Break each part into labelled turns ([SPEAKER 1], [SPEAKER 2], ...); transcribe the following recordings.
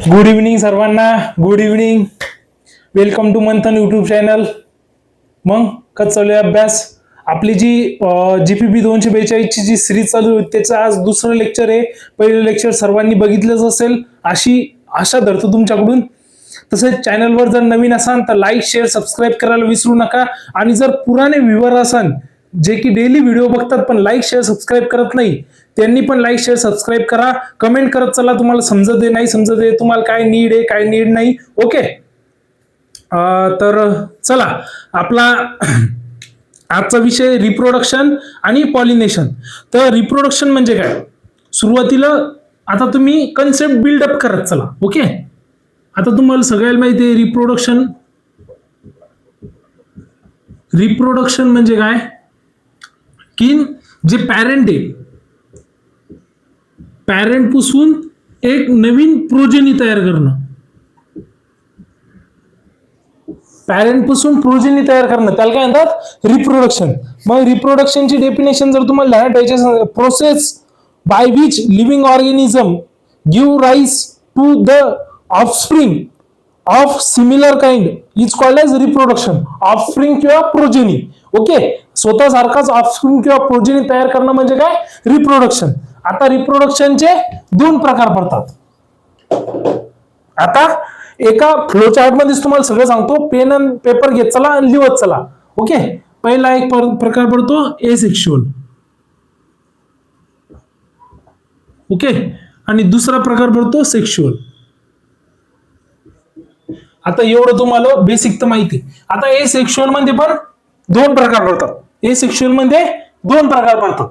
[SPEAKER 1] Good evening सर्वांना. Good evening. Welcome to Manthan YouTube channel. मग कसं चालू आहे अभ्यास? आपली जी GPP 242 ची जी सिरीज चालू आहे त्याचं आज दुसरं लेक्चर आहे. पहिलं लेक्चर सर्वांनी बघितलंच असेल अशी आशा धरतो तुमच्याकडून. तसेच चॅनलवर जर नवीन असाल तर लाईक शेअर सबस्क्राईब करायला विसरू नका. आणि जर पुराणे व्ह्यूअर असाल जे की डेली व्हिडिओ बघतात पण लाईक शेअर सबस्क्राईब करत नाही त्यांनी पण लाईक शेअर सबस्क्राईब करा. कमेंट करत चला तुम्हाला समजत आहे नाही समजत आहे, तुम्हाला काय नीड आहे काय नीड नाही. ओके. तर चला आपला आजचा विषय रिप्रोडक्शन आणि पॉलिनेशन. तर रिप्रोडक्शन म्हणजे काय सुरुवातीला आता तुम्ही कन्सेप्ट बिल्डअप करत चला. ओके. आता तुम्हाला सगळ्याला माहिती आहे रिप्रोडक्शन म्हणजे काय की जे पॅरेंट आहे पॅरेंट पासून एक नवीन प्रोजेनी तयार करणं. पॅरेंट पासून प्रोजेनी तयार करणं त्याला काय म्हणतात रिप्रोडक्शन. मग रिप्रोडक्शनची डेफिनेशन जर तुम्हाला ध्यानात ठेवायची, process by which living organism give rise to the offspring of similar kind is called as reproduction. Offspring किंवा प्रोजेनी. ओके. स्वतः सारखाच ऑफस्प्रिंग किंवा प्रोजेनी तयार करणं म्हणजे काय रिप्रोडक्शन. आता रिप्रोडक्शनचे दोन प्रकार पडतात. आता एका फ्लो चार्ट मध्ये तुम्हाला सगळं सांगतो. पेन आणि पेपर घेत चला आणि लिहत चला. ओके. पहिला एक प्रकार पडतो एसेक्शुअल. ओके. आणि दुसरा प्रकार पडतो सेक्शुअल. आता एवढं तुम्हाला बेसिक तर माहिती. आता एसेक्शुअल मध्ये पण दोन प्रकार पडतात. एसेक्शुअल मध्ये दोन प्रकार पडतात.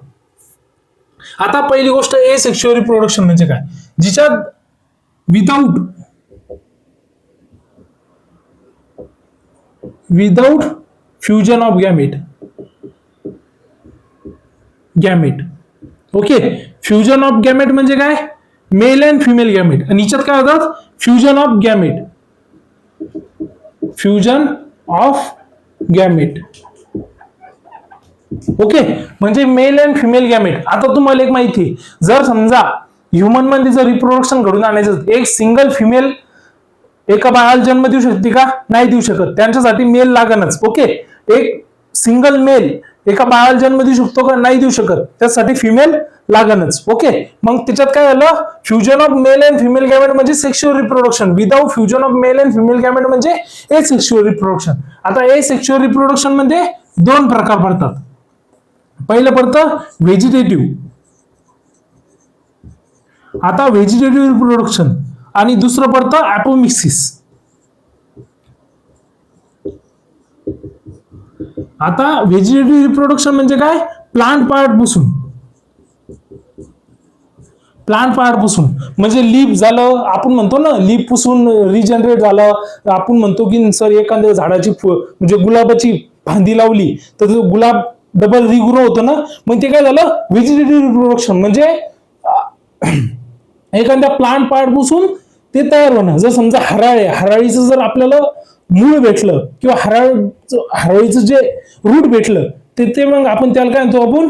[SPEAKER 1] आता पहिली गोष्ट एसेक्शुअल रिप्रोडक्शन म्हणजे काय, जिच्यात without fusion of gamete. Okay. Fusion of gamete म्हणजे काय मेल अँड फिमेल गॅमेट. आणि हिच्यात काय होतात फ्युजन ऑफ गॅमेट. ओके. म्हणजे मेल अँड फिमेल गॅमेट. आता तुम्हाला एक माहिती आहे, जर समजा ह्युमन मध्ये जर रिप्रोडक्शन घडून आणायचं एक सिंगल फिमेल एका बाळाला जन्म देऊ शकते का? नाही देऊ शकत. त्यांच्यासाठी मेल लागणच. ओके. एक सिंगल मेल एका बाळाला जन्म देऊ शकतो का? नाही देऊ शकत. त्यासाठी फिमेल लागणच. ओके. मग त्याच्यात काय झालं fusion of male and female gamete म्हणजे sexual reproduction. Without fusion of male and female gamete म्हणजे एसेक्शुअल रिप्रोडक्शन. आता एसेक्शुअल रिप्रोडक्शन मध्ये दोन प्रकार पडतात. पहिलं पडतं व्हेजिटेटिव्ह. आता व्हेजिटेटिव्ह रिप्रोडक्शन आणि दुसरं पडतं ॲपोमिक्सिस. आता व्हेजिटेटिव्ह रिप्रोडक्शन म्हणजे काय प्लांट पार्ट पासून म्हणजे लीफ झालं आपण म्हणतो ना, लीफ पासून रिजनरेट झालं. आपण म्हणतो की सर एखाद्या झाडाची म्हणजे गुलाबाची फांदी लावली तर तो गुलाब डबल रिग्रो होतो ना. मग ते काय झालं व्हेजिटेटिव्ह रिप्रोडक्शन म्हणजे एखाद्या प्लांट पार्ट पासून ते तयार होणं. जर समजा हराळीचं जर आपल्याला मूळ भेटलं किंवा हराळीचं जे रूट भेटलं ते मग आपण त्याला काय म्हणतो आपण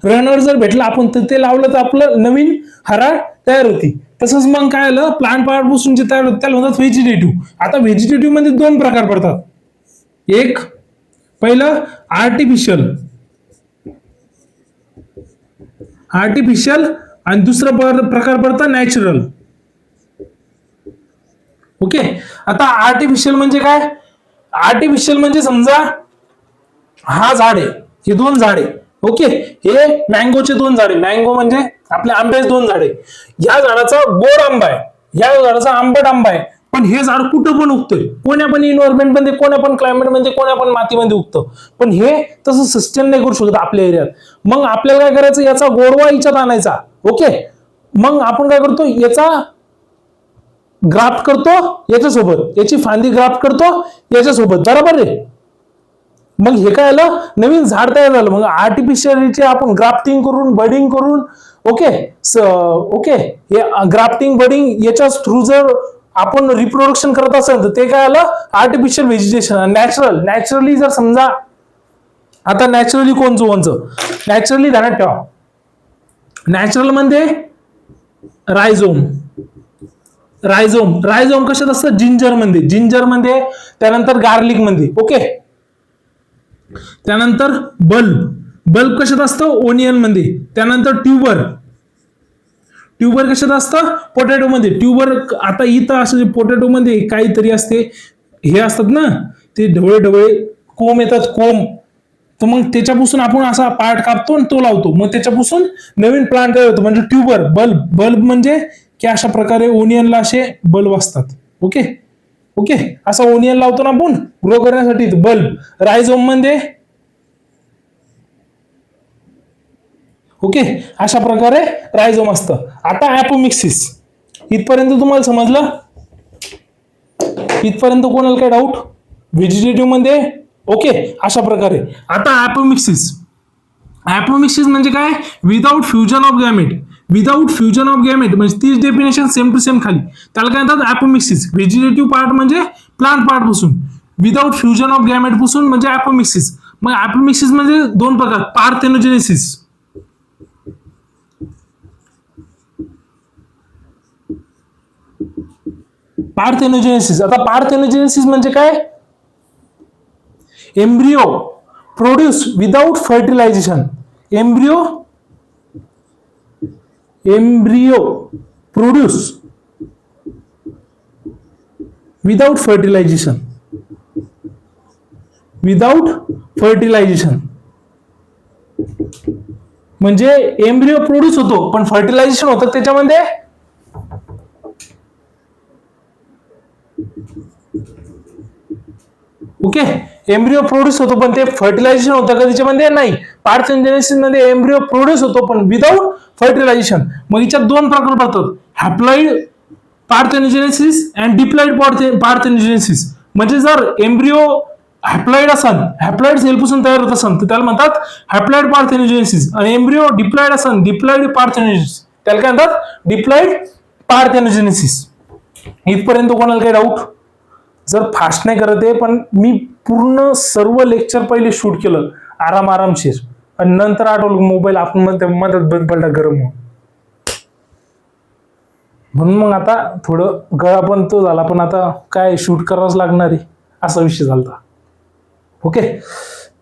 [SPEAKER 1] रनर जर भेटलं आपण ते लावलं तर आपलं नवीन हराळ तयार होती. तसंच मग काय आलं प्लांट पार्ट पासून जे तयार होतं त्याला म्हणतात व्हेजिटेटिव्ह. आता व्हेजिटेटिव्ह मध्ये दोन प्रकार पडतात. एक पहिलं आर्टिफिशियल आणि दुसरा प्रकार पडता नॅचरल. ओके. आता आर्टिफिशियल म्हणजे काय, आर्टिफिशियल म्हणजे समजा हा झाड आहे, हे दोन झाडे. ओके. हे मँगोचे दोन झाडे. मँगो म्हणजे आपल्या आंब्याचे दोन झाडे. या झाडाचा गोड आंबा आहे, या झाडाचा आंबट आंबा आहे. पण हे झाड कुठं पण उगतंय, कोण्या पण इन्व्हायरमेंट मध्ये, कोण्या पण क्लायमेट मध्ये, कोण्या पण मातीमध्ये उगतं. पण हे तसं सिस्टम नाही करू शकत आपल्या एरियात. मग आपल्याला काय करायचं याचा गोडवा याच्यात आणायचा. ओके. मग आपण काय करतो याचा ग्राफ्ट करतो याच्यासोबत, याची फांदी ग्राफ्ट करतो याच्यासोबत. बरोबर आहे. मग हे काय आलं नवीन झाड तयार झालं. मग आर्टिफिशियलिटी आपण ग्राफ्टिंग करून बडिंग करून ओके हे ग्राफ्टिंग बडिंग याच्या थ्रू जर आपण रिप्रोडक्शन करत असेल तर ते काय आलं आर्टिफिशियल व्हेजिटेशन. नॅचरली जर समजा आता नॅचरली कोणचं नॅचरली ध्यानात ठेवा. नॅचरल मध्ये रायझोम, रायझोम, रायझोम कशात असतं? जिंजर मध्ये, त्यानंतर गार्लिक मध्ये. ओके, त्यानंतर बल्ब कशात असतं? ओनियन मध्ये. त्यानंतर ट्यूबर कशात असतं? पोटॅटो मध्ये. ट्यूबर आता इथं असं पोटॅटो मध्ये काहीतरी असते, हे असतात ना ते ढवळे कोंब येतात, कोंब. तर मग त्याच्यापासून आपण असा पार्ट कापतो आणि तो लावतो, मग त्याच्यापासून नवीन प्लांट तयार होतो, म्हणजे ट्यूबर. बल्ब म्हणजे की अशा प्रकारे ओनियनला असे बल्ब असतात. ओके, असा ओनियन लावतो ना आपण ग्रो करण्यासाठी, बल्ब. रायझोम मध्ये ओके, अशा प्रकारे रायझोम असतं. आता ॲपोमिक्सिस, इथपर्यंत तुम्हाला समजलं? इथपर्यंत कोणाला काय डाऊट? व्हेजिटेटिव्ह मध्ये ओके, अशा प्रकारे. आता ॲपोमिक्सिस म्हणजे काय? विदाउट फ्युजन ऑफ गॅमेट म्हणजे तीच डेफिनेशन सेम टू सेम खाली. त्याला काय म्हणतात? ॲपोमिक्सिस. व्हेजिटेटिव्ह पार्ट म्हणजे प्लांट पार्ट पासून, विदाउट फ्युजन ऑफ गॅमेट पासून म्हणजे ॲपोमिक्सिस. मग ॲपोमिक्सिस म्हणजे दोन प्रकार, पार्थेनोजेनेसिस. आता पार्थेनोजेनेसिस म्हणजे काय? Embryo produce without fertilization. Embryo produce without fertilization. म्हणजे एम्ब्रियो प्रोड्यूस होतो पण फर्टिलायझेशन होतं त्याच्यामध्ये. ओके, एम्ब्रियो प्रोड्यूस होतो पण ते फर्टिलायझेशन होतं का त्याच्यामध्ये? नाही. पार्थेनोजेनेसिस मध्ये एम्ब्रियो प्रोड्यूस होतो पण विदाउट फर्टिलायझेशन. मग याच्यात दोन प्रकार पडतात, haploid parthenogenesis and diploid parthenogenesis. म्हणजे जर एम्ब्रियो हॅप्लॉइड असन, हॅप्लॉइड सेलपासून तयार होत असन तर त्याला म्हणतात हॅप्लॉइड पार्थेनोजेनेसिस. आणि एम्ब्रियो डिप्लॉइड असन, डिप्लॉइड पार्थेनोजेनेसिस, त्याला काय म्हणतात? Diploid parthenogenesis. इथपर्यंत कोणाला काही डाऊट? जर फास्ट नाही करत आहे, पण मी पूर्ण सर्व लेक्चर पहिले शूट केलं आरामशीर, आणि नंतर आठवलं मोबाईल आपण मदत बंद पडला गरम म्हणून मग आता थोडं गळा पण तो झाला, पण आता काय शूट करावंच लागणार आहे असा विषय झाला. ओके,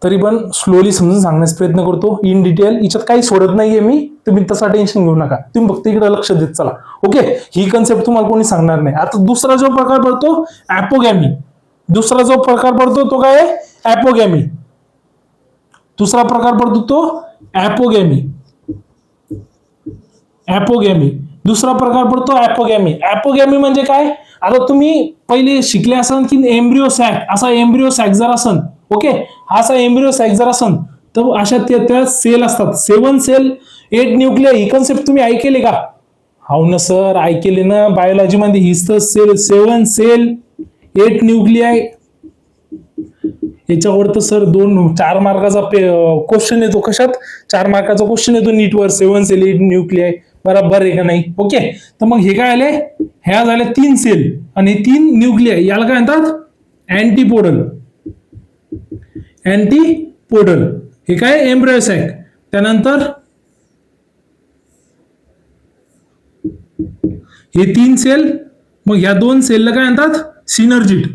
[SPEAKER 1] तरी पण स्लोली समजून सांगण्याचा प्रयत्न करतो इन डिटेल. याच्यात काही सोडत नाहीये मी, तुम्ही तसा टेन्शन घेऊ नका, तुम्ही फक्त इकडे लक्ष देत चला. ओके, ही कन्सेप्ट तुम्हाला कोणी सांगणार नाही. आता दुसरा जो प्रकार पडतो ॲपोगॅमी. तो काय आहे? ॲपोगॅमी. दुसरा प्रकार पडतो तो ॲपोगॅमी. दुसरा प्रकार पडतो ॲपोगॅमी. ॲपोगॅमी म्हणजे काय? आता तुम्ही पहिले शिकले असाल की एम्ब्रिओ सॅक, असा एम्ब्रिओ सॅक जर असन, ओके, हा असा एम्ब्रिओ सॅक जर असन तर अशा त्या सेल असतात, 7 सेल 8 न्यूक्लिया. ही कन्सेप्ट तुम्ही ऐकले का? हो ना सर, ऐकले ना. बायोलॉजी मध्ये हीच तर 7 सेल 8 न्यूक्लिया. याच्यावर तर सर 4 मार्काचा क्वेश्चन येतो. कशात? 4 मार्काचा क्वेश्चन येतो नीटवर. 7 सेल 8 न्यूक्लिया बरोबर आहे का नाही? ओके, तर मग हे काय आले? ह्या झाल्या 3 सेल आणि 3 न्यूक्लिया. याला काय म्हणतात? अँटीपोडल. हे काय? Embryo sac. त्यानंतर हे 3 सेल, मग ह्या 2 सेलला काय म्हणतात? सिनर्जिड.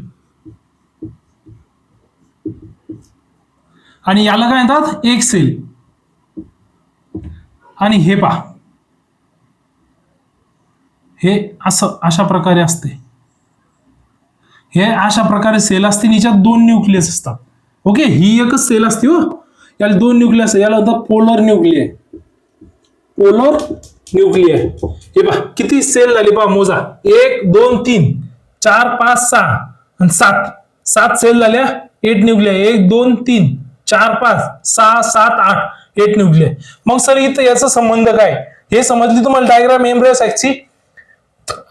[SPEAKER 1] आणि याला काय म्हणतात? एक सेल. आणि हे पहा, हे अशा प्रकारे असते. हे अशा प्रकारे सेल असते, याच्यात 2 न्यूक्लियस असतात. ओके, ही एकच सेल असते हो, याला 2 न्यूक्लियस. याला होतं पोलर न्यूक्लिय. हे पहा किती सेल झाली पहा, मोजा. 1 2 3 4 5 6 आणि 7 सेल झाल्या 8 न्यूक्लिया. 1 2 3 4 5 6 7 8 8 न्यूक्लिया. मग सर इथं याचा संबंध काय? हे समजली तुम्हाला डायग्राम एम्ब्रियो सॅकची.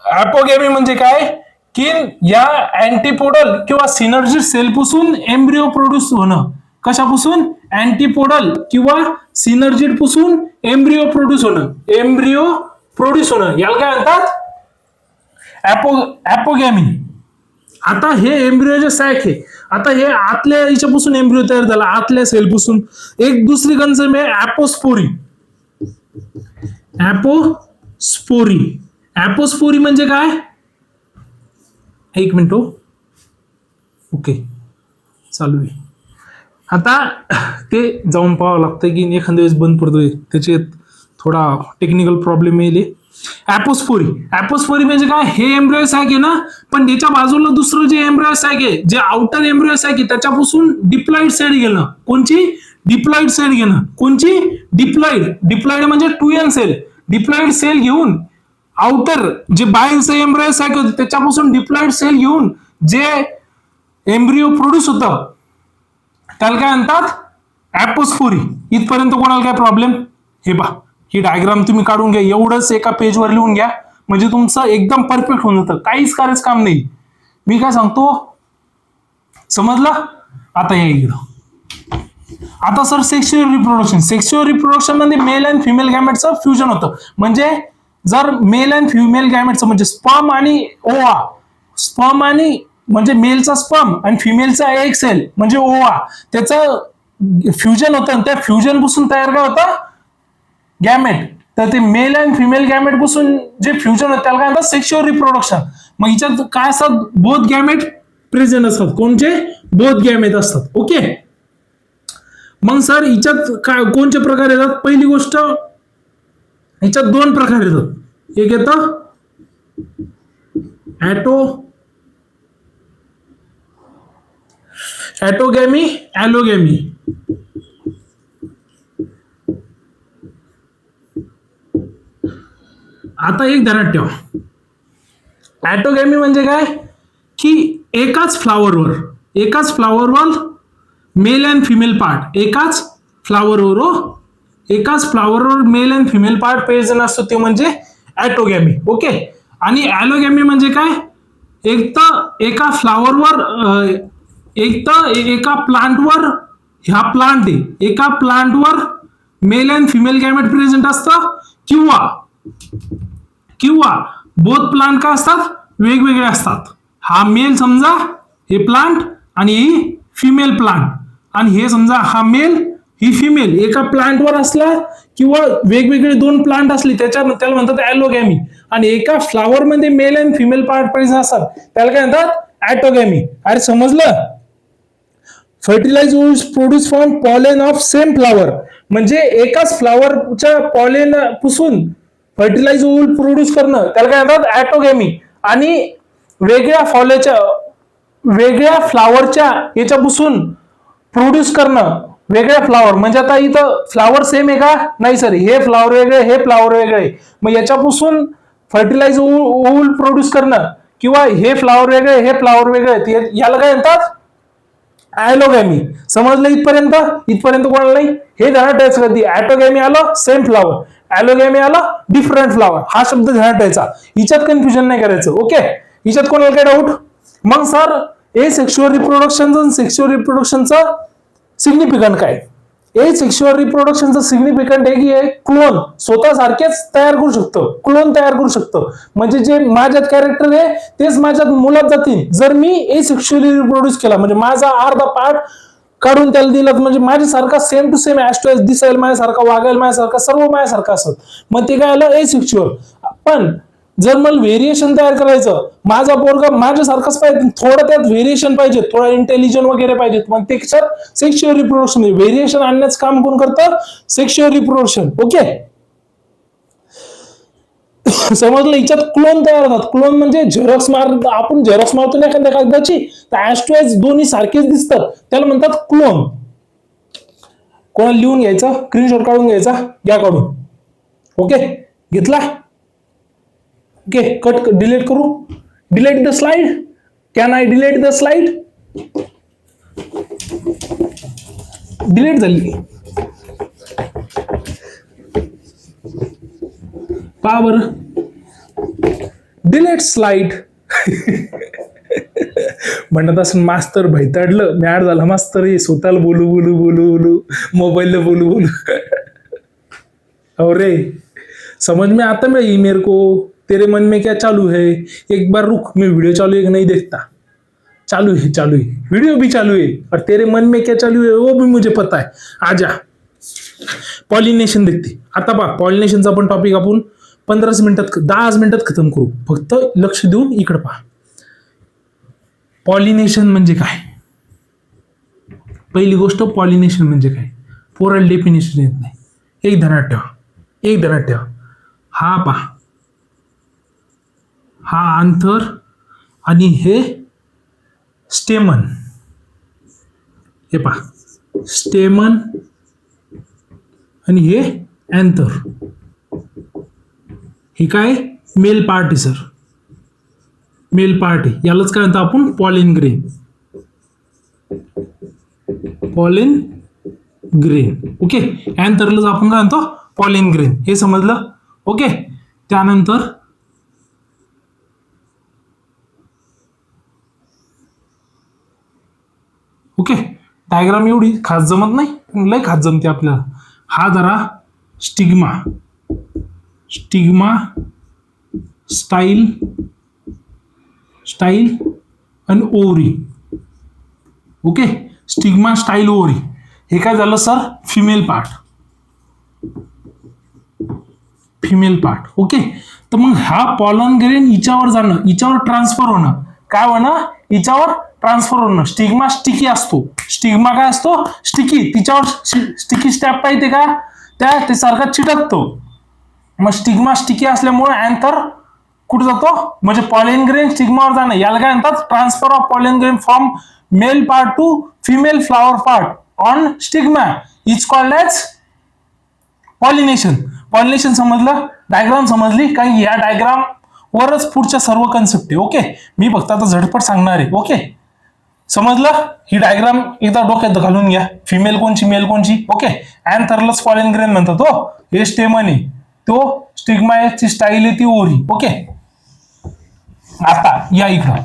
[SPEAKER 1] ॲपोगॅमी म्हणजे काय? की या अँटीपोडल किंवा सिनर्जिड सेल पासून एम्ब्रिओ प्रोड्यूस होणं. कशापासून? अँटीपोडल किंवा सिनर्जिड पासून एम्ब्रिओ प्रोड्यूस होणं. याला काय म्हणतात? ॲपोगॅमी. आता हे एम्ब्रिओचे सॅक आहे. आता हे आतल्या याच्यापासून एम्ब्रिओ तयार झाला, आतल्या सेल पासून. एक दुसरी कन्सेप्ट आहे ॲपोस्पोरी. ॲपोस्पोरी म्हणजे काय? एक मिनिट हो. ओके, चालू आहे. आता ते जाऊन पाहावं लागतं की एखाद्या वेळेस बंद पडतोय, त्याचे थोडा टेक्निकल प्रॉब्लेम येईल. ॲपोस्पोरी. ॲपोस्पोरी म्हणजे काय, हे एम्ब्रियो सॅक आहे ना, पण याच्या बाजूला दुसरं जे एम्ब्रियो सॅक आहे, जे आउटर एम्ब्रियो सॅक आहे, त्याच्यापासून डिप्लॉइड साईड घेणं. कोणची? डिप्लॉइड साईड घेणं. कोणची? डिप्लॉइड. डिप्लॉइड म्हणजे 2n सेल. डिप्लॉइड सेल घेऊन आउटर जे बाहेरचं एम्ब्रियो सॅक होतं त्याच्यापासून डिप्लॉइड सेल घेऊन जे एम्ब्रियो प्रोड्यूस होतं त्याला काय म्हणतात? ॲपोस्पोरी. इथपर्यंत कोणाला काय प्रॉब्लेम? हे पहा, ही डायग्राम तुम्ही काढून घ्या, एवढंच एका पेजवर लिहून घ्या, म्हणजे तुमचं एकदम परफेक्ट होऊन जातं, काहीच करायचं काम नाही. मी काय सांगतो, समजलं? आता या इकडं. आता sir sexual reproduction. Sexual reproduction मध्ये मेल अँड फिमेल गॅमेटचं फ्युजन होतं. म्हणजे जर मेल अँड फिमेल गॅमेटचं म्हणजे स्पर्म आणि ओवा, स्पर्म आणि म्हणजे मेलचा स्पर्म आणि फिमेलचा एग सेल म्हणजे ओवा, त्याचं फ्युजन होतं. त्या फ्युजन पासून तयार काय होतं? गॅमेट. तर ते मेल अँड फिमेल गॅमेट पासून जे फ्युजन होतं त्याला काय म्हणतात? Sexual reproduction. मग हिच्यात काय असतात? बोथ गॅमेट प्रेझेंट असतात. कोणचे? बोथ गॅमेट असतात. ओके. मग सर हिच्यात काय कोणते प्रकार येतात? पहिली गोष्ट, हिच्यात 2 प्रकार येतात. एक येतं ॲटोगॅमी, ॲलोगॅमी. आता एक ध्यानात ठेवा, ॲटोगॅमी म्हणजे काय की एकाच फ्लावरवर मेल अँड फिमेल पार्ट, एकाच फ्लावरवर male and female part present असतो, ते म्हणजे ॲटोगॅमी. ओके. आणि ॲलोगॅमी म्हणजे काय, एका प्लांटवर, ह्या प्लांट आहे, एका प्लांटवर male and female gamete present असतं, किंवा बोथ प्लांट काय असतात? वेगवेगळे असतात. हा मेल समजा, हे प्लांट, आणि ही फिमेल प्लांट, आणि हे समजा हा मेल, ही फिमेल. एका प्लांटवर असला किंवा वेगवेगळे 2 प्लांट असले त्याला म्हणतात ॲलोगॅमी. आणि एका फ्लावर मध्ये male and female part present असतात त्याला काय म्हणतात? ॲटोगॅमी. अरे समजलं? Fertilize ovules produce from pollen of same flower. म्हणजे एकाच फ्लावरच्या पॉलेन पासून फर्टिलाइज ओव्ह्यूल प्रोड्यूस करणं त्याला काय म्हणतात? ॲटोगॅमी. आणि वेगळ्या फ्लावरच्या याच्यापासून प्रोड्यूस करणं, वेगळ्या फ्लावर म्हणजे आता इथं फ्लावर सेम आहे का? नाही सर, हे फ्लावर वेगळे, हे फ्लावर वेगळे. मग याच्यापासून फर्टिलाइज ओव्ह्यूल प्रोड्यूस करणं, किंवा हे फ्लावर वेगळे, हे फ्लावर वेगळे, याला काय म्हणतात? ॲलोगॅमी. समजलं इथपर्यंत? इथपर्यंत कोणाला नाही? हे ध्यानात ठेवायचं. कधी ॲटोगॅमी आलं सेम फ्लावर, ॲलोगॅमी आलं डिफरंट फ्लावर, हा शब्द ध्यानात ठेवायचा. हिच्यात कन्फ्युजन नाही करायचं. ओके. हिच्यात कोणाला काय डाऊट? मग सर ए सेक्शुअल रिप्रोडक्शनचं सिग्निफिकंट काय? ए सेक्शुअल रिप्रोडक्शनचं सिग्निफिकंट आहे की हे क्लोन स्वतः सारखेच तयार करू शकतं, क्लोन तयार करू शकतं. म्हणजे जे माझ्यात कॅरेक्टर आहे तेच माझ्यात मुलात जातील. जर मी ए सेक्शुअली रिप्रोड्यूस केला म्हणजे माझा अर्धा पार्ट काढून त्याला दिलं, म्हणजे माझ्यासारखा सेम टू सेम ॲस्ट्रोएस दिसायला माझ्यासारखा, वागायला माझ्यासारखा, सर्व माझ्यासारखं असत. मग ते काय आलं? ए सेक्शुअल. पण जर मला व्हेरिएशन तयार करायचं, माझा पोरगा माझ्यासारखाच पाहिजे, थोडं त्यात व्हेरिएशन पाहिजे, थोडा इंटेलिजंट वगैरे पाहिजे, मग ते सेक्शुअल रिप्रोडक्शन, व्हेरिएशन आणण्याचं काम कोण करतं? Sexual reproduction. ओके. समजलं? हिच्यात क्लोन तयार होतात. क्लोन म्हणजे आपण झेरॉक्स मारतो ना एखाद्या कागदाची, तर ॲस्ट्रोएस दोन्ही सारखेच दिसतात, त्याला म्हणतात क्लोन. कोणाला लिहून घ्यायचा, स्क्रीनशॉट काढून घ्यायचा, घ्या काढून. ओके, घेतला? ओके, कट, डिलीट करू. Delete the slide. Can I delete the slide? Delete झाली. पहा बरं, डिलीट स्लाइड. म्हणत असं मास्तर भैताडलं, मॅड झाला मास्तर, हे स्वतःला बोलू मोबाईलला बोलू. अरे समझ में आता मैं मेरे को, तेरे मन में क्या चालू है? एक बार रुक, मैं वीडियो चालू है कि नहीं देखता. चालू है, वीडियो भी चालू है, और तेरे मन में क्या चालू है वो भी मुझे पता है. आजा. पॉलिनेशन देखते. आता पहा, पॉलिनेशनचा पण टॉपिक आपण 10 मिनिटात खतम करू. फक्त लक्ष देऊन इकडे पहा. पॉलिनेशन म्हणजे काय? पहिली गोष्ट पॉलिनेशन म्हणजे काय? पोरल डेफिनेशन येत नाही. एक ध्यानात ठेवा. हा पहा, हा आंतर आणि हे स्टेमन. हे पहा, स्टेमन आणि हे अँथर. हे काय? मेल पार्ट आहे सर, मेल पार्ट आहे. यालाच काय म्हणतो आपण? Pollen grain. Pollen grain. Okay, अँथरलाच आपण काय म्हणतो? Pollen grain. हे समजलं? ओके. त्यानंतर ओके, डायग्राम एवढी खास जमत नाही, लय खास जमते आपल्याला. हा जरा स्टिग्मा, स्टाईल आणि ovary. Okay, stigma, style, ovary. हे काय झालं सर? Female part. ओके, तर मग हा पॉलन ग्रेन हिच्यावर जाणं, हिच्यावर ट्रान्सफर होणं. काय होणं? हिच्यावर ट्रान्सफर होणं. स्टिग्मा स्टिकी असतो. स्टिग्मा काय असतो? स्टिकी. तिच्यावर स्टिकी स्टॅप पाहिजे का? ते सारखा चिटकतो. मग स्टिग्मा स्टिकी असल्यामुळे अँथर कुठे जातो? म्हणजे पॉलिन ग्रेन स्टिग्मावर जाणं. याला काय म्हणतात? Transfer of pollen grain from male part to female flower part on stigma is called as pollination. Pollination समजलं? डायग्राम समजली? काही या डायग्राम वरच पुढच्या सर्व कन्सेप्ट आहे. ओके, मी फक्त आता झटपट सांगणार आहे. ओके, समजलं? ही डायग्राम एकदा डोक्यात घालून घ्या. फिमेल कोणची, मेल कोणची? ओके, अँथरलाच पॉलिन ग्रेन म्हणतात. हो, हे स्टेमन आहे, तो स्टिग्माची स्टाईल आहे ती ओव्हरी. ओके, आता या इकडं.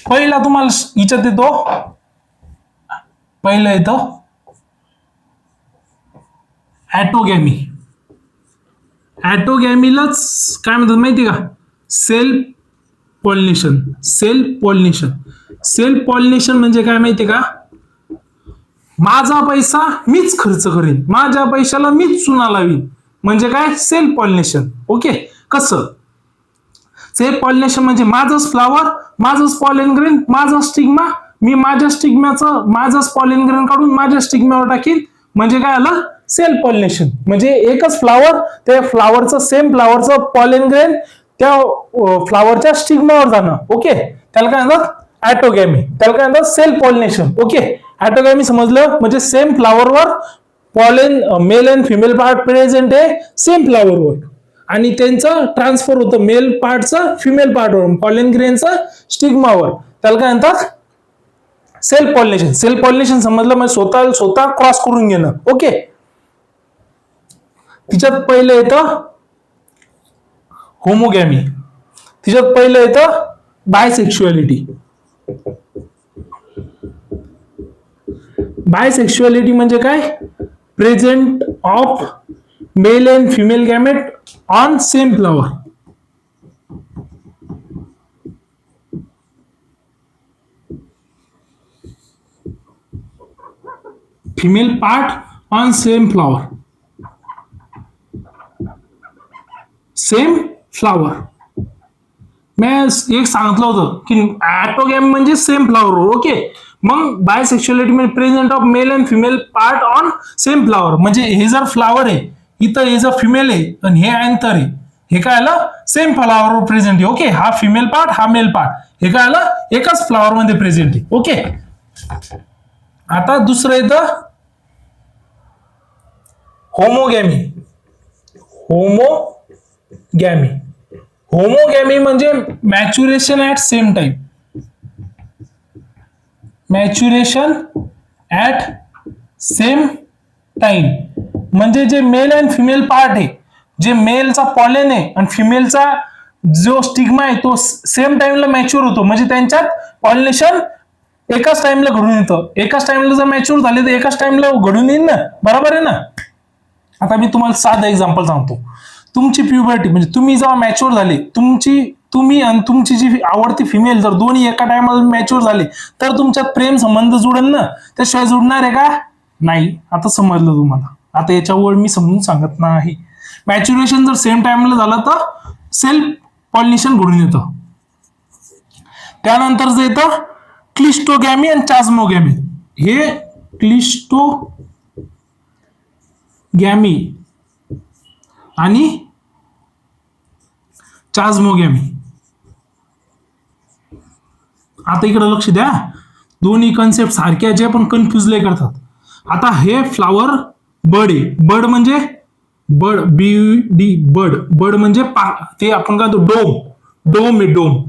[SPEAKER 1] पहिला तुम्हाला हिच्यात येतो, पहिलं येतं ॲटोगॅमी. ॲटोगॅमीलाच काय म्हणतात माहिती का? सेल्फ पॉलिनेशन म्हणजे काय माहिती का? माझा पैसा मीच खर्च करेन, माझ्या पैशाला मीच चुना लावीन, म्हणजे काय? Self pollination. ओके, कसं? सेल्फ पॉलिनेशन म्हणजे माझंच फ्लावर, माझंच पॉलिन ग्रेन, माझा स्टिग्मा, मी माझ्या स्टिग्म्याचं माझंच पॉलिन ग्रेन काढून माझ्या स्टिग्म्यावर टाकीन, म्हणजे काय आलं? Self pollination. म्हणजे एकच फ्लावर, त्या फ्लावरचं सेम फ्लावरचं पॉलिन ग्रेन त्या फ्लावरच्या स्टिग्मावर जाणं. ओके, त्याला काय म्हणतात? ॲटोगॅमी. त्याला काय म्हणतात? Self pollination. ओके, ॲटोगॅमी समजलं? म्हणजे सेम फ्लावरवर pollen, male and female part present आहे सेम फ्लावरवर, आणि त्यांचं ट्रान्सफर होतं मेल पार्टचं फिमेल पार्टवर, पॉलिन ग्रेनचं स्टिग्मावर. त्याला काय म्हणतात? Self pollination. सेल्फ पॉलिनेशन समजलं म्हणजे स्वतः क्रॉस करून घेणं. ओके, तिच्यात पहिलं येतं होमोगॅमी, तिच्यात पहिलं येतं बायसेक्शुअलिटी. बायसेक्शुअलिटी म्हणजे काय? Present of male and female gamete on same flower. Female part on same flower. मी एक सांगितलं होतं की ॲटोगॅमी म्हणजे सेम फ्लावर. ओके, मग बायसेक्शुअलिटी म्हणजे present of male and female part on same flower. म्हणजे हे जर फ्लावर आहे, इथं हे जर फिमेल आहे आणि हे अँथर आहे, हे काय आलं? सेम फ्लावरवर प्रेझेंट आहे. ओके, हा फिमेल पार्ट, हा मेल पार्ट, हे काय आलं? एकाच फ्लावर मध्ये प्रेझेंट आहे. ओके, आता दुसरं येतं होमोगॅमी. होमोगॅमी म्हणजे मॅच्युरेशन ऍट सेम टाइम. म्हणजे जे मेल अँड फिमेल पार्ट आहे, जे मेलचा पॉलेन आहे आणि फिमेलचा जो स्टिग्मा आहे तो सेम टाइमला मॅच्युअर होतो. म्हणजे त्यांच्यात पॉलिनेशन एकाच टाइमला घडून येतं. एकाच टाइमला जर मॅच्युअर झाले तर एकाच टाइमला घडून येईल ना, बरोबर आहे ना? आता मी तुम्हाला साधं एक्झाम्पल सांगतो. तुमची प्युबर्टी म्हणजे तुम्ही जेव्हा मॅच्युअर झाले, तुम्ही आणि तुमची जी आवडती फिमेल जर दोन्ही एका टायमाला मॅच्युअर झाले तर तुमच्यात प्रेम संबंध जुळेल ना, त्याशिवाय जुळणार आहे का? नाही. आता समजलं तुम्हाला. आता याच्यावर मी समजून सांगत नाही. मॅच्युरेशन जर सेम टाइमला झालं तर सेल्फ पॉलिनेशन घडून येतं. त्यानंतर जे येतं क्लिस्टोगॅमी आणि चास्मोगॅमी. हे क्लिस्टोगॅमी आणि चास्मोगॅमी. आता इकडे लक्ष द्या, दोन्ही कन्सेप्ट सारख्याचे पण कन्फ्युज लय करतात. आता हे फ्लावर बड आहे. बड म्हणजे बड, BD बड. बड म्हणजे ते आपण काय डोम. डोम आहे डोम.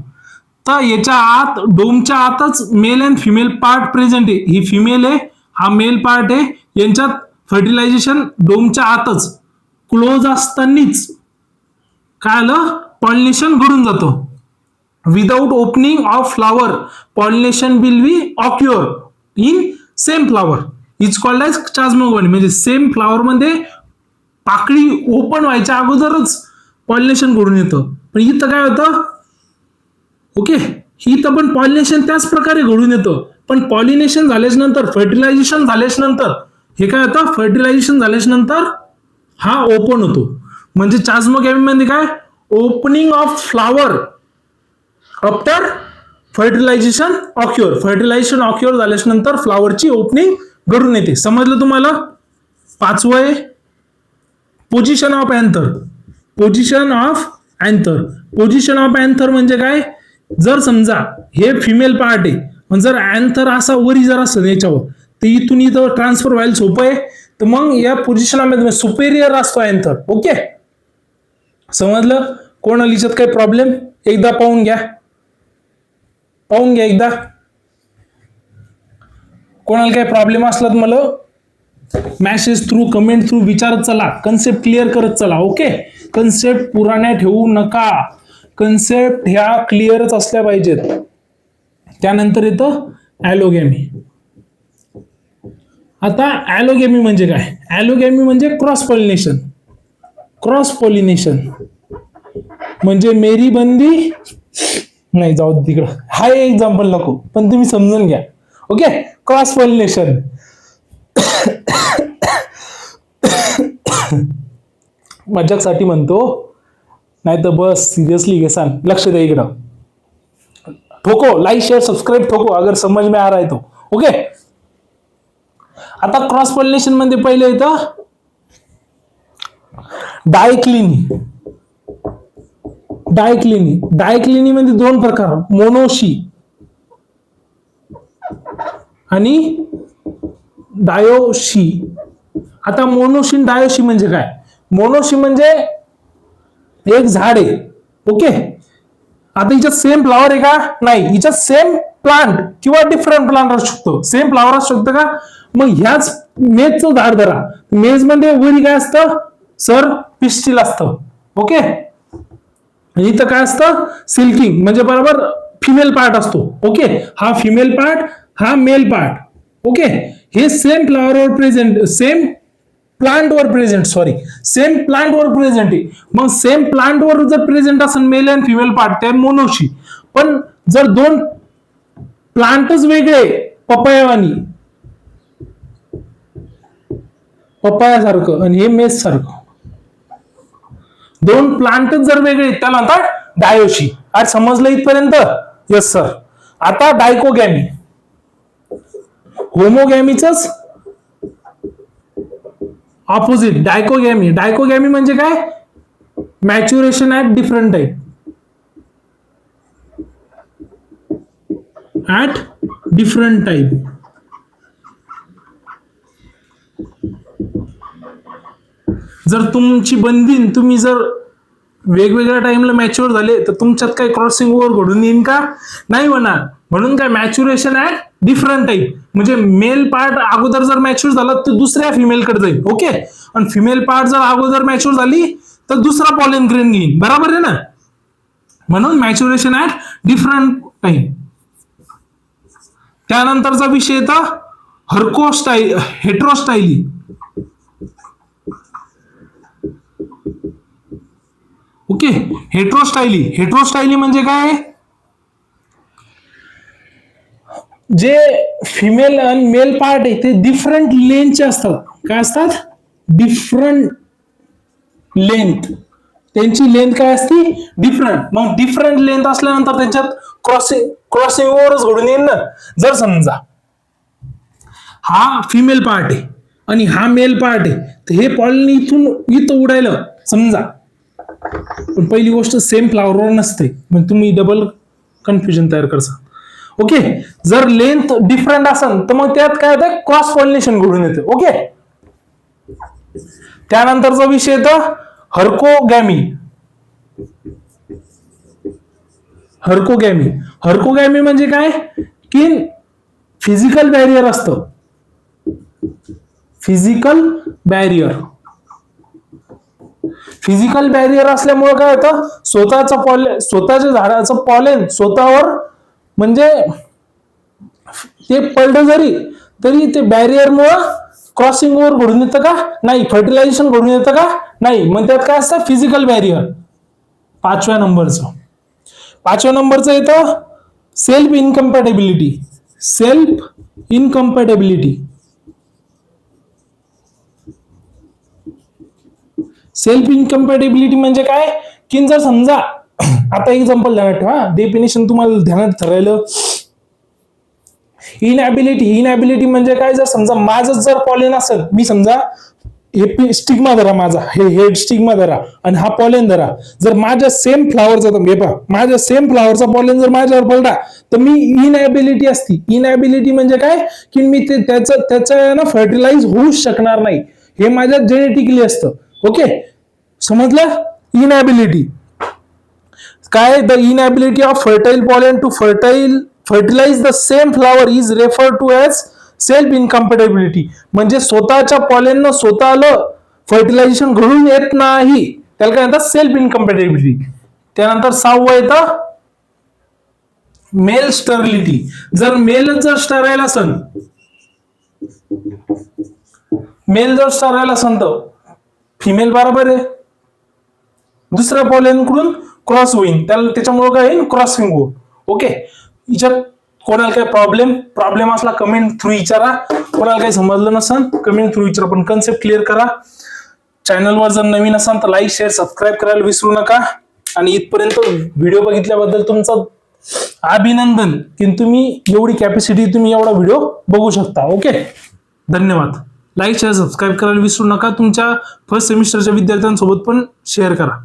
[SPEAKER 1] तर याच्या आत, डोमच्या आतच male and female part present आहे. ही फिमेल आहे, हा मेल पार्ट आहे. यांच्यात फर्टिलायझेशन डोमच्या आतच क्लोज असतानाच काय आलं, पॉलिनेशन घडून जातं. Without opening of flower pollination will be occur in same flower is called as chasmogamy. म्हणजे सेम फ्लावर मध्ये पाकळी ओपन व्हायच्या अगोदरच पॉलिनेशन घडून येतं. पण इथं काय होतं, ओके, इथं पण पॉलिनेशन त्याच प्रकारे घडून येतं. पण पॉलिनेशन झाल्याच नंतर, फर्टिलायझेशन झाल्याच नंतर हे काय होतं, फर्टिलायझेशन झाल्याच नंतर हा ओपन होतो. म्हणजे चास्मोगॅमी मध्ये काय, opening of flower after fertilization occur. Fertilization occur झाल्याच नंतर फ्लावरची ओपनिंग घडून येते. समजलं तुम्हाला? पाचवं आहे position of anther. Position of anther. Position of anther म्हणजे काय, जर समजा हे फिमेल पार्ट आहे, पण जर अँथर असा वरी जर असेल याच्यावर, तर इथून इथं ट्रान्सफर व्हायला सोपं आहे. तर मग या पोझिशनमध्ये सुपेरियर असतो अँथर. ओके, समजलं? कोणाला याच्यात काही प्रॉब्लेम? एकदा पाहून घ्या, पाहून घ्या एकदा. कोणाला काही प्रॉब्लेम असला तर मला मॅसेज थ्रू, कमेंट थ्रू विचारत चला. कन्सेप्ट क्लिअर करत चला. ओके, कन्सेप्ट पुराण्या ठेवू नका. कन्सेप्ट ह्या क्लिअरच असल्या पाहिजेत. त्यानंतर येतं ॲलोगॅमी. आता ॲलोगॅमी म्हणजे काय? ॲलोगॅमी म्हणजे क्रॉस पॉलिनेशन. क्रॉस पॉलिनेशन म्हणजे मेरी बंदी नाही, जाऊ तिकडं, हा एक्झाम्पल नको, पण तुम्ही समजून घ्या. Okay, cross pollination. मजाकसाठी म्हणतो, नाही तर बस सिरियसली घेसान. लक्ष द्या इकडं. ठोको लाइक शेयर सब्सक्राइब ठोको अगर समझ में आ रहा है तो. ओके, आता क्रॉस पॉलिनेशन मध्ये पहिले येतं डायक्लिनी. डायक्लिनी. डायक्लिनी मध्ये दोन प्रकार, मोनोशी आणि डायोशी. आता मोनोशी डायोशी म्हणजे काय? मोनोशी म्हणजे एक झाड आहे. ओके, आता हिच्यात सेम फ्लॉवर आहे का? नाही, हिच्यात सेम प्लांट किंवा डिफरंट प्लांट असू शकतो. सेम फ्लॉवर असू शकतं का? मग ह्याच मेजचं झाड धरा. मेज मध्ये वरी काय असतं, सर पिस्टिल असतं. ओके, इथं काय असतं, सिल्किंग म्हणजे बरोबर फिमेल पार्ट असतो. ओके, हा फिमेल पार्ट, हा मेल पार्ट. ओके, हे सेम फ्लॉवरवर प्रेझेंट, सेम प्लांट वर प्रेझेंट, सॉरी, सेम प्लांट वर प्रेझेंट आहे. मग सेम प्लांट वर जर प्रेझेंट असेल मेल अँड फिमेल पार्ट, ते मोनोशी. पण जर दोन प्लांटच वेगळे, पपयावानी, पपयासारखं आणि हे मेज सारखं, दोन प्लांटच जर वेगळे, त्याला म्हणतात डायोशी. आज समजलं इथपर्यंत? Yes sir. आता डायकोगॅमी. होमोगॅमीच ऑपोजिट डायकोगॅमी. डायकोगॅमी म्हणजे काय? Maturation at different time. At different time. जर तुमची बंदीन, तुम्ही जर वेगवेगळ्या टाइमला मॅच्युअर झाले, तर तुमच्यात काही क्रॉसिंग ओव्हर घडून येईल का? नाही होणार. म्हणून काय, मॅच्युरेशन ऍट डिफरंट टाइम. म्हणजे मेल पार्ट अगोदर जर मॅच्युअर झाला तर दुसऱ्या फिमेल कडे जाईल. ओके, आणि फिमेल पार्ट जर अगोदर मॅच्युअर झाली तर दुसरा पॉलन ग्रेन घेईल. बरोबर आहे ना? म्हणून मॅच्युरेशन ऍट डिफरंट टाइम. त्यानंतरचा विषय येतो हेट्रोस्टाईली. ओके, हेट्रोस्टाईली. हेट्रोस्टाईली म्हणजे काय? जे फिमेल आणि मेल पार्ट आहे ते डिफरंट लेंथचे असतात. काय असतात? Different length. त्यांची लेंथ काय असते डिफरंट. मग डिफरंट लेंथ असल्यानंतर त्यांच्यात क्रॉसिंग ओव्हरच घडून येईल ना. जर समजा हा फिमेल पार्ट आहे आणि हा मेल पार्ट आहे, तर हे पॉलन इथं उडायला समजा, पण पहिली गोष्ट सेम फ्लावरवर नसते, मग तुम्ही डबल कन्फ्युजन तयार करसा. ओके, जर लेंथ डिफरंट असेल तर मग त्यात काय होतं, क्रॉस पॉलिनेशन घडून येते. ओके, त्यानंतरचा विषय येतो हर्कोगॅमी. हर्कोगॅमी म्हणजे काय की फिजिकल बॅरियर असतं. फिजिकल बॅरियर असल्यामुळे काय होतं, स्वतःच्या झाडाचं पॉलेन स्वतःवर म्हणजे ते पडलं तरी ते बॅरियरमुळे क्रॉसिंग ओव्हर घडून येतं का नाही, फर्टिलायझेशन घडून येतं का नाही. मग त्यात काय असतं फिजिकल बॅरियर. पाचव्या नंबरचं येतं सेल्फ इनकम्पॅटेबिलिटी. सेल्फ इनकम्पॅटेबिलिटी म्हणजे काय की जर समजा आता एक्झाम्पल ध्यानात ठेवा, डेफिनेशन तुम्हाला ध्यानात ठरायला. इनॅबिलिटी म्हणजे काय, जर समजा माझं जर पॉलेन असेल, मी समजा हे स्टिग्मा धरा माझा, हे हेड स्टिग्मा धरा आणि हा पॉलेन धरा, जर माझ्या सेम फ्लावरचा पॉलेन जर माझ्यावर पडला तर मी इनॅबिलिटी असती. इनॅबिलिटी म्हणजे काय की मी त्याच्या ना फर्टिलाइज होऊच शकणार नाही, हे माझ्या जेनेटिकली असतं. ओके, समजलं. इनॅबिलिटी काय, the inability of fertile pollen to fertilize the same flower is referred to as self incompatibility. म्हणजे स्वतःच्या पॉलेननं स्वतःला फर्टिलायझेशन घडून येत नाही, त्याला काय म्हणतात सेल्फ इनकम्पॅटेबिलिटी. त्यानंतर 6वं येतं मेल स्टरलिटी. जर मेल जर स्टराईल असेल तर फिमेल बरोबर आहे, दुसऱ्या पॉलेन कडून क्रॉस होईल, त्याच्यामुळे काय होईल क्रॉसिंग होईल. ओके, याच्यात कोणाला काय प्रॉब्लेम असला कमेंट थ्रू विचारा. कोणाला काही समजलं नसेल कमेंट थ्रू विचारा, पण कन्सेप्ट क्लिअर करा. चॅनलवर जर नवीन असाल तर लाईक शेअर सबस्क्राईब करायला विसरू नका. आणि इथपर्यंत व्हिडिओ बघितल्याबद्दल तुमचं अभिनंदन की तुम्ही एवढी कॅपॅसिटी तुम्ही एवढा व्हिडिओ बघू शकता. ओके, धन्यवाद. लाईक शेअर सबस्क्राईब करायला विसरू नका. तुमच्या फर्स्ट सेमिस्टरच्या विद्यार्थ्यांसोबत पण शेअर करा.